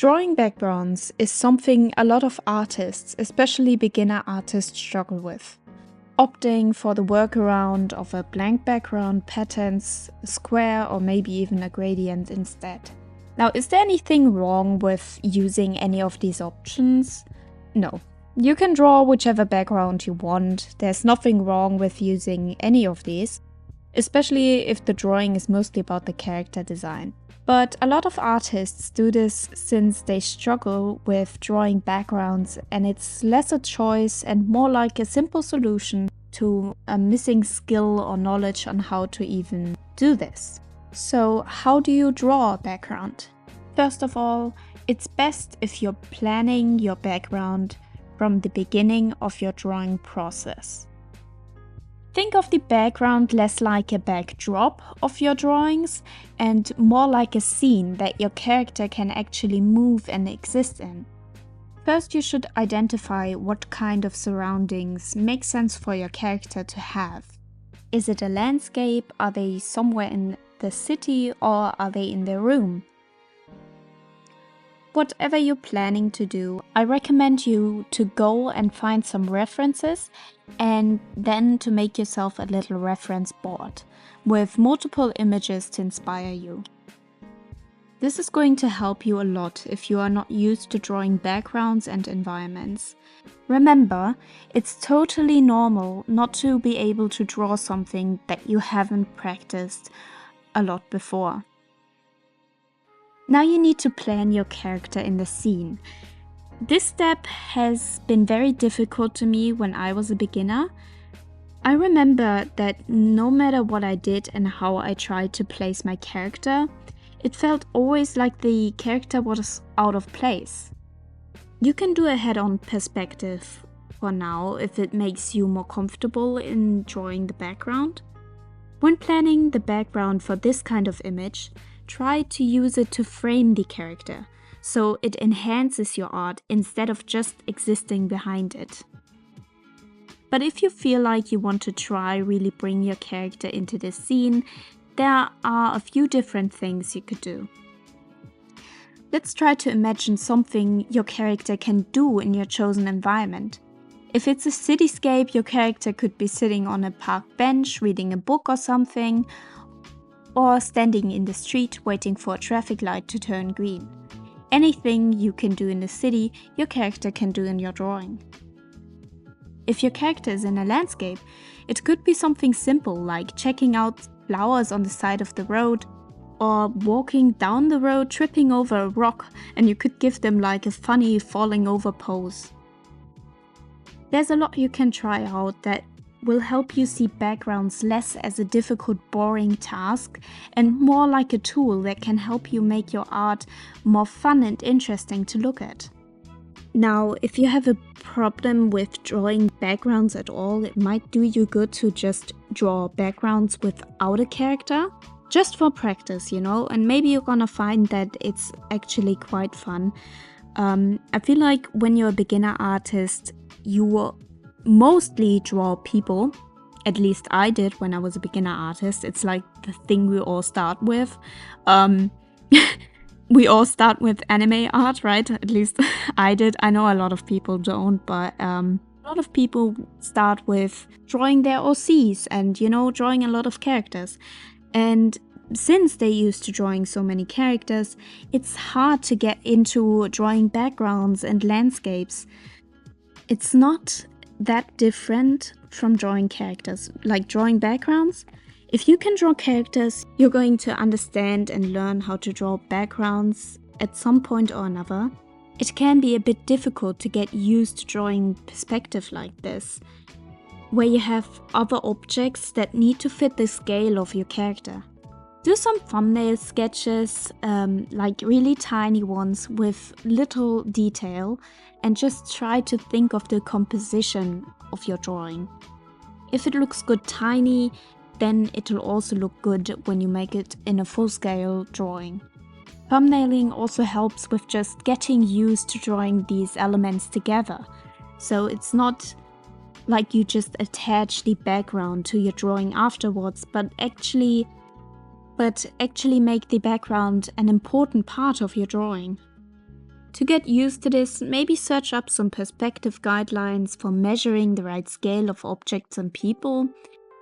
Drawing backgrounds is something a lot of artists, especially beginner artists, struggle with. Opting for the workaround of a blank background, patterns, a square, or maybe even a gradient instead. Now, is there anything wrong with using any of these options? No. You can draw whichever background you want. There's nothing wrong with using any of these, especially if the drawing is mostly about the character design. But a lot of artists do this since they struggle with drawing backgrounds, and it's less a choice and more like a simple solution to a missing skill or knowledge on how to even do this. So how do you draw a background? First of all, it's best if you're planning your background from the beginning of your drawing process. Think of the background less like a backdrop of your drawings and more like a scene that your character can actually move and exist in. First, you should identify what kind of surroundings make sense for your character to have. Is it a landscape? Are they somewhere in the city, or are they in their room? Whatever you're planning to do, I recommend you to go and find some references and then to make yourself a little reference board with multiple images to inspire you. This is going to help you a lot if you are not used to drawing backgrounds and environments. Remember, it's totally normal not to be able to draw something that you haven't practiced a lot before. Now you need to plan your character in the scene. This step has been very difficult to me when I was a beginner. I remember that no matter what I did and how I tried to place my character, it felt always like the character was out of place. You can do a head-on perspective for now if it makes you more comfortable in drawing the background. When planning the background for this kind of image, try to use it to frame the character, so it enhances your art instead of just existing behind it. But if you feel like you want to try really bring your character into the scene, there are a few different things you could do. Let's try to imagine something your character can do in your chosen environment. If it's a cityscape, your character could be sitting on a park bench reading a book or something, or standing in the street waiting for a traffic light to turn green. Anything you can do in the city, your character can do in your drawing. If your character is in a landscape, it could be something simple like checking out flowers on the side of the road, or walking down the road tripping over a rock, and you could give them like a funny falling over pose. There's a lot you can try out that will help you see backgrounds less as a difficult, boring task and more like a tool that can help you make your art more fun and interesting to look at. Now, if you have a problem with drawing backgrounds at all, it might do you good to just draw backgrounds without a character, just for practice, and maybe you're gonna find that it's actually quite fun. I feel like when you're a beginner artist, you will mostly draw people. At least I did when I was a beginner artist. It's like the thing we all start with. We all start with anime art, right? At least I did. I know a lot of people don't, but a lot of people start with drawing their OCs and, drawing a lot of characters. And since they're used to drawing so many characters, it's hard to get into drawing backgrounds and landscapes. It's not that different from drawing characters. Like drawing backgrounds, if you can draw characters, you're going to understand and learn how to draw backgrounds at some point or another. It can be a bit difficult to get used to drawing perspective like this, where you have other objects that need to fit the scale of your character. Do some thumbnail sketches, like really tiny ones with little detail, and just try to think of the composition of your drawing. If it looks good tiny, then it will also look good when you make it in a full-scale drawing. Thumbnailing also helps with just getting used to drawing these elements together. So it's not like you just attach the background to your drawing afterwards, but actually make the background an important part of your drawing. To get used to this, maybe search up some perspective guidelines for measuring the right scale of objects and people.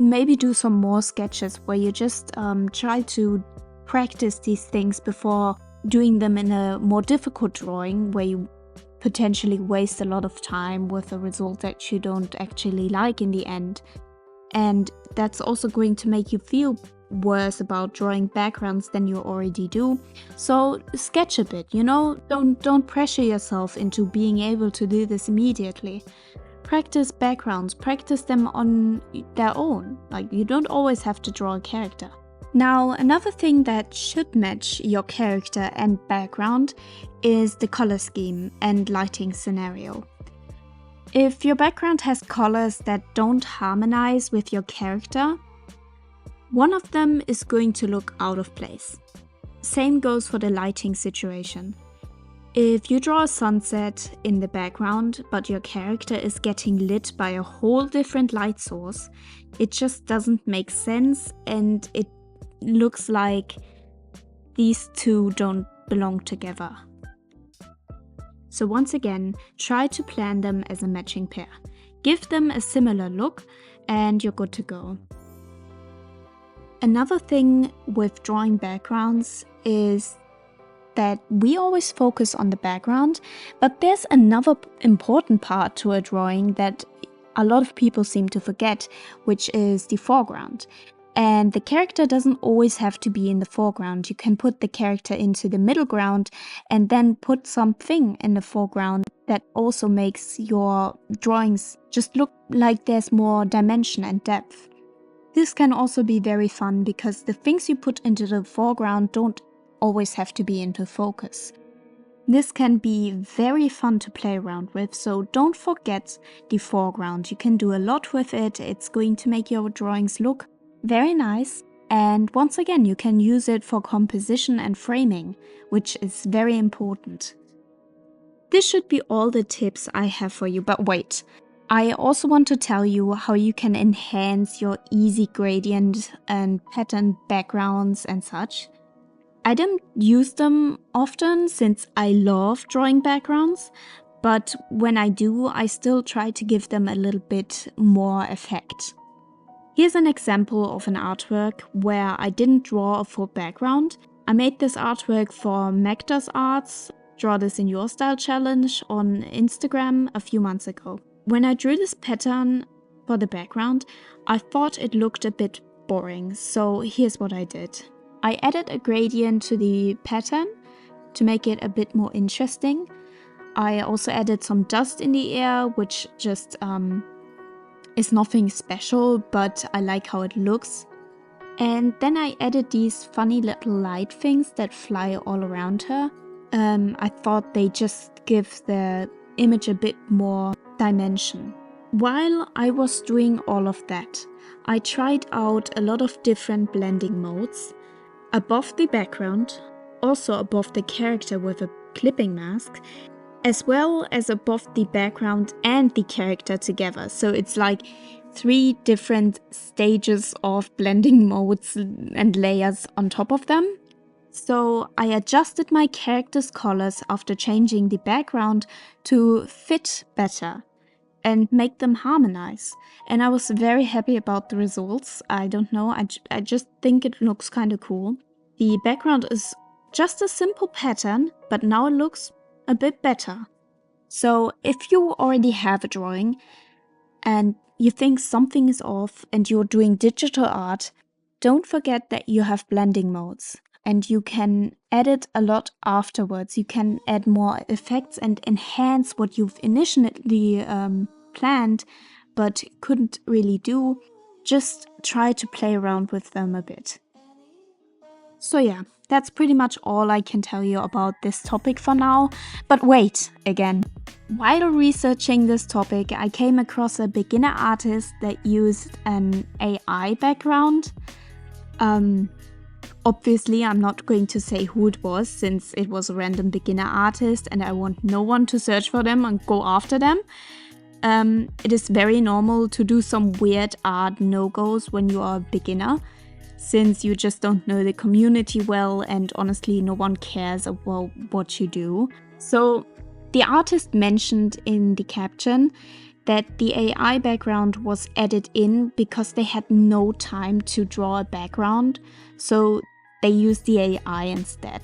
Maybe do some more sketches where you just try to practice these things before doing them in a more difficult drawing where you potentially waste a lot of time with a result that you don't actually like in the end. And that's also going to make you feel worse about drawing backgrounds than you already do. So sketch a bit, don't pressure yourself into being able to do this immediately. Practice backgrounds, practice them on their own. Like, you don't always have to draw a character. Now, another thing that should match your character and background is the color scheme and lighting scenario. If your background has colors that don't harmonize with your character, one of them is going to look out of place. Same goes for the lighting situation. If you draw a sunset in the background, but your character is getting lit by a whole different light source, it just doesn't make sense, and it looks like these two don't belong together. So once again, try to plan them as a matching pair. Give them a similar look and you're good to go. Another thing with drawing backgrounds is that we always focus on the background, but there's another important part to a drawing that a lot of people seem to forget, which is the foreground. And the character doesn't always have to be in the foreground. You can put the character into the middle ground and then put something in the foreground that also makes your drawings just look like there's more dimension and depth. This can also be very fun because the things you put into the foreground don't always have to be into focus. This can be very fun to play around with, so don't forget the foreground. You can do a lot with it. It's going to make your drawings look very nice, and once again you can use it for composition and framing, which is very important. This should be all the tips I have for you, but wait, I also want to tell you how you can enhance your easy gradient and pattern backgrounds and such. I don't use them often since I love drawing backgrounds, but when I do, I still try to give them a little bit more effect. Here's an example of an artwork where I didn't draw a full background. I made this artwork for Magda's Arts, Draw This in Your Style challenge on Instagram a few months ago. When I drew this pattern for the background, I thought it looked a bit boring, so here's what I did. I added a gradient to the pattern to make it a bit more interesting. I also added some dust in the air, which just is nothing special, but I like how it looks. And then I added these funny little light things that fly all around her. I thought they just give the image a bit more dimension. While I was doing all of that, I tried out a lot of different blending modes. Above the background, also above the character with a clipping mask, as well as above the background and the character together. So it's like 3 different stages of blending modes and layers on top of them. So I adjusted my character's colors after changing the background to fit better and make them harmonize. And I was very happy about the results. I don't know, I just think it looks kind of cool. The background is just a simple pattern, but now it looks a bit better. So if you already have a drawing and you think something is off and you're doing digital art, don't forget that you have blending modes and you can edit a lot afterwards. You can add more effects and enhance what you've initially planned but couldn't really do. Just try to play around with them a bit. So yeah, that's pretty much all I can tell you about this topic for now. But wait, again. While researching this topic, I came across a beginner artist that used an AI background. Obviously, I'm not going to say who it was since it was a random beginner artist and I want no one to search for them and go after them. It is very normal to do some weird art no-goes when you are a beginner, since you just don't know the community well and honestly no one cares about what you do. So the artist mentioned in the caption that the AI background was added in because they had no time to draw a background, so they used the AI instead.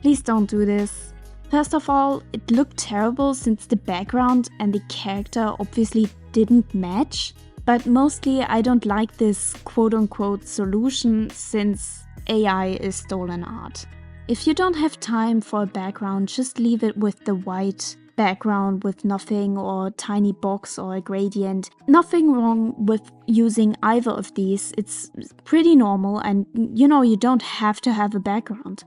Please don't do this. First of all, it looked terrible since the background and the character obviously didn't match. But mostly I don't like this quote-unquote solution since AI is stolen art. If you don't have time for a background, just leave it with the white background with nothing or a tiny box or a gradient. Nothing wrong with using either of these. It's pretty normal and you don't have to have a background.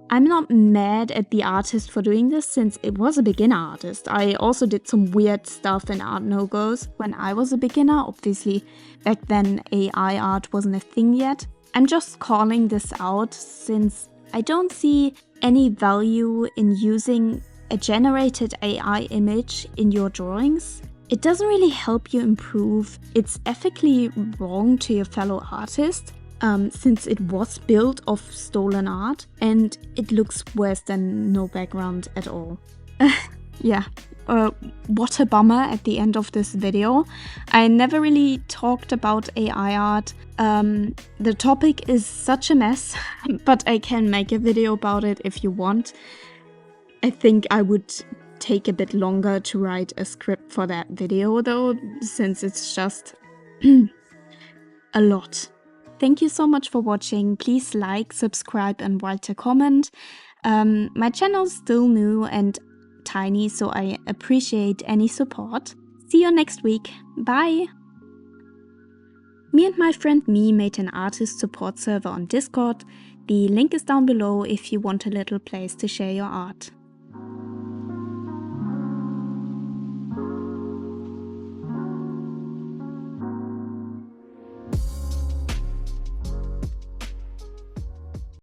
I'm not mad at the artist for doing this since it was a beginner artist. I also did some weird stuff in Art No-Gos when I was a beginner. Obviously, back then AI art wasn't a thing yet. I'm just calling this out since I don't see any value in using a generated AI image in your drawings. It doesn't really help you improve. It's ethically wrong to your fellow artist. Since it was built off stolen art and it looks worse than no background at all. Yeah, what a bummer at the end of this video. I never really talked about AI art. The topic is such a mess, but I can make a video about it if you want. I think I would take a bit longer to write a script for that video though, since it's just a lot. Thank you so much for watching. Please like, subscribe and write a comment. My channel is still new and tiny, so I appreciate any support. See you next week. Bye! Me and my friend Me made an artist support server on Discord. The link is down below if you want a little place to share your art.